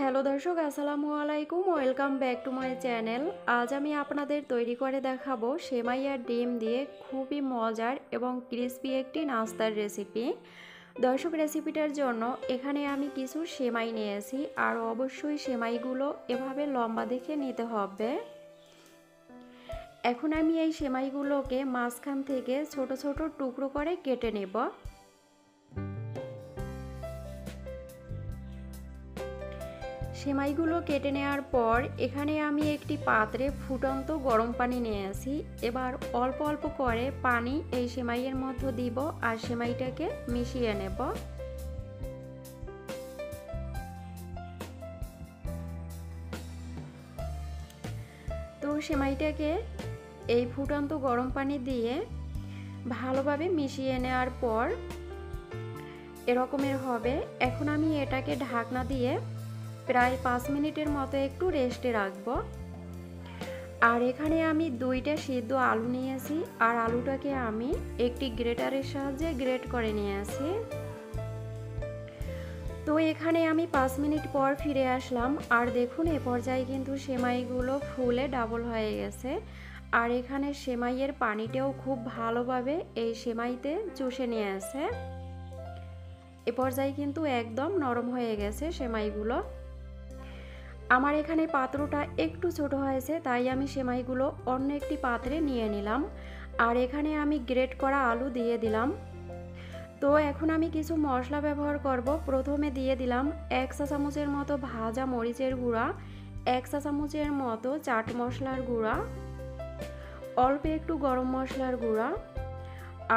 Hello দর্শক, আসসালামু আলাইকুম। Welcome back to my channel. আজ আমি আপনাদের তৈরি করে দেখাবো সেমাই আর ডিম দিয়ে খুবই মজার এবং ক্রিস্পি একটি নাস্তার রেসিপি। দর্শক, রেসিপিটার জন্য এখানে আমি কিছু সেমাই নিয়েছি, আর অবশ্যই সেমাইগুলো এভাবে লম্বা দেখে নিতে হবে। এখন আমি এই সেমাইগুলোকে মাঝখান থেকে ছোট ছোট টুকরো করে কেটে নেব। সেমাইগুলো কেটে নেওয়ার পর এখানে আমি একটি পাত্রে ফুটন্ত গরম পানি নিয়ে আসি। এবার অল্প অল্প করে পানি এই সেমাইয়ের মধ্যে দিব আর সেমাইটাকে মিশিয়ে নেব। তো সেমাইটাকে এই ফুটন্ত গরম পানি দিয়ে ভালোভাবে মিশিয়ে নেওয়ার পর এরকমের হবে। এখন আমি এটাকে ঢাকনা দিয়ে প্রায় 5 মিনিটের মতো একটু রেস্টে রাখবো। আর এখানে আমি 2টা সিদ্ধ আলু নিয়েছি, আর আলুটাকে আমি একটি গ্রেটারের সাহায্যে গ্রেট করে নিয়েছি। তো এখানে আমি 5 মিনিট পর ফিরে আসলাম, আর দেখুন এ পর্যায়ে কিন্তু সেমাইগুলো ফুলে ডাবল হয়ে গেছে। আর এখানে সেমাইয়ের পানিটাও খুব ভালোভাবে এই সেমাইতে চুষে নিয়ে আসে। এ পর্যায়ে কিন্তু একদম নরম হয়ে গেছে সেমাইগুলো। আমার এখানে পাত্রটা একটু ছোট হয়েছে, তাই আমি সেমাইগুলো অন্য একটি পাত্রে নিয়ে নিলাম। আর এখানে আমি গ্রেট করা আলু দিয়ে দিলাম। তো এখন আমি কিছু মশলা ব্যবহার করব। প্রথমে দিয়ে দিলাম 1 চা চামচের মতো ভাজা মরিচের গুঁড়া, 1 চা চামচের মতো চাট মশলার গুঁড়া, অল্প একটু গরম মশলার গুঁড়া,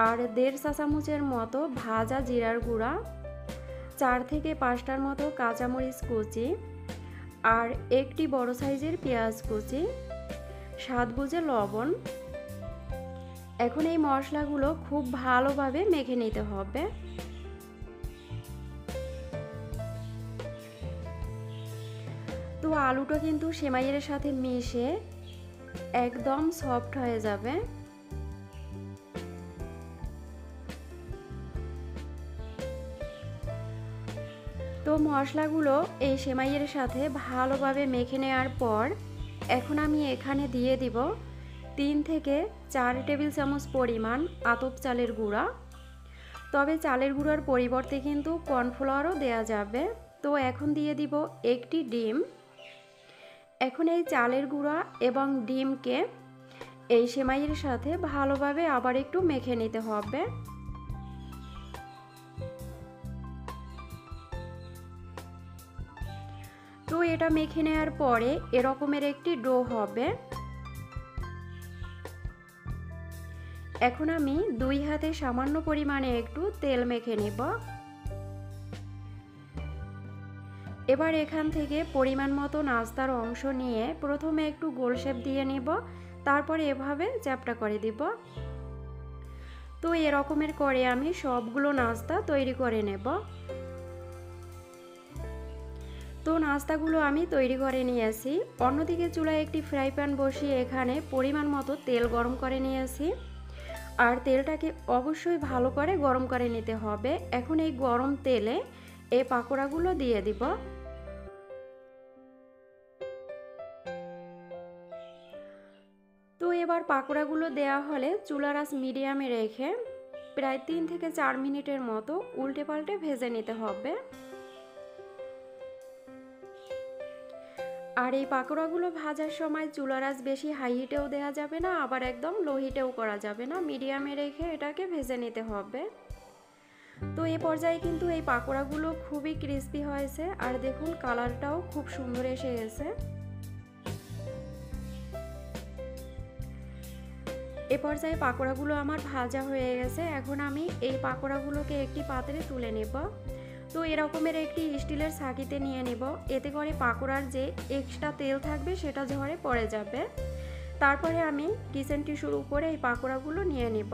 আর 1.5 চা চামচের মতো ভাজা জিরার গুঁড়া, 4 থেকে 5টার মতো কাঁচামরিচ কুচি, আর একটি বড় সাইজের পেঁয়াজ কুচি, স্বাদ বুঝে লবণ। এখন এই মশলাগুলো খুব ভালোভাবে মেখে নিতে হবে। তো আলুটা কিন্তু সেমাইয়ের সাথে মিশে একদম সফট হয়ে যাবে। তো মশলাগুলো এই সেমাইয়ের সাথে ভালোভাবে মেখে নেওয়ার পর এখন আমি এখানে দিয়ে দিব 3 থেকে 4 টেবিল চামচ পরিমাণ আতপ চালের গুঁড়া। তবে চালের গুঁড়ার পরিবর্তে কিন্তু কর্নফ্লাওয়ারও দেওয়া যাবে। তো এখন দিয়ে দিব একটি ডিম। এখন এই চালের গুঁড়া এবং ডিমকে এই সেমাইয়ের সাথে ভালোভাবে আবার একটু মেখে নিতে হবে। তো এটা মেখে নেওয়ার পরে এরকমের একটি ডো হবে। এখন আমি 2 হাতে সামান্য পরিমাণে একটু তেল মেখে নেব। এবার এখান থেকে পরিমাণ মতো নাস্তার অংশ নিয়ে প্রথমে একটু গোল শেপ দিয়ে নেব, তারপরে এভাবে চ্যাপটা করে দিব। তো এরকমের করে আমি সবগুলো নাস্তা তৈরি করে নেব। তো নাস্তাগুলো আমি তৈরি করে নিয়েছি। অন্যদিকে চুলায় একটি ফ্রাই প্যান বসিয়ে এখানে পরিমাণ মতো তেল গরম করে নিয়েছি, আর তেলটাকে অবশ্যই ভালো করে গরম করে নিতে হবে। এখন এই গরম তেলে এই পাকোড়াগুলো দিয়ে দিব। তো এবার পাকোড়াগুলো দেওয়া হলে চুলার আঁচ মিডিয়ামে রেখে প্রায় 3 থেকে 4 মিনিটের মতো উল্টে পাল্টে ভেজে নিতে হবে। আর এই পাকোড়াগুলো ভাজার সময় চুলার আঁচ বেশি হাই হিটেও দেওয়া যাবে না, আবার একদম লো হিটেও করা যাবে না, মিডিয়ামে রেখে এটাকে ভেজে নিতে হবে। তো এই পর্যায়ে কিন্তু এই পাকোড়াগুলো খুবই ক্রিস্পি হয়েছে, আর দেখুন কালারটাও খুব সুন্দর এসে গেছে। এ পর্যায়ে পাকোড়াগুলো আমার ভাজা হয়ে গেছে। এখন আমি এই পাকোড়াগুলোকে একটি পাত্রে তুলে নেব। তো এরকমের একটি স্টিলের ছাঁকিতে নিয়ে নেব, এতে করে পাকোড়ার যে এক্সট্রা তেল থাকবে সেটা ঝরে পড়ে যাবে। তারপরে আমি কিচেন টিস্যুর উপরে এই পাকোড়াগুলো নিয়ে নেব।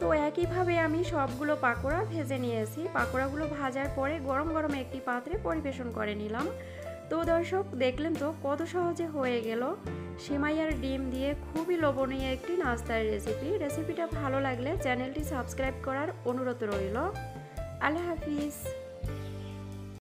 তো একইভাবে আমি সবগুলো পাকোড়া ভেজে নিয়েছি। পাকোড়াগুলো ভাজার পরে গরম গরম একটি পাত্রে পরিবেশন করে নিলাম। তো দর্শক, দেখলেন তো কত সহজে হয়ে গেল সেমাই আর ডিম দিয়ে খুবই লোভনীয় একটি নাস্তার রেসিপিটা ভালো লাগলে চ্যানেলটি সাবস্ক্রাইব করার অনুরোধ রইল। আল্লাহ হাফিজ।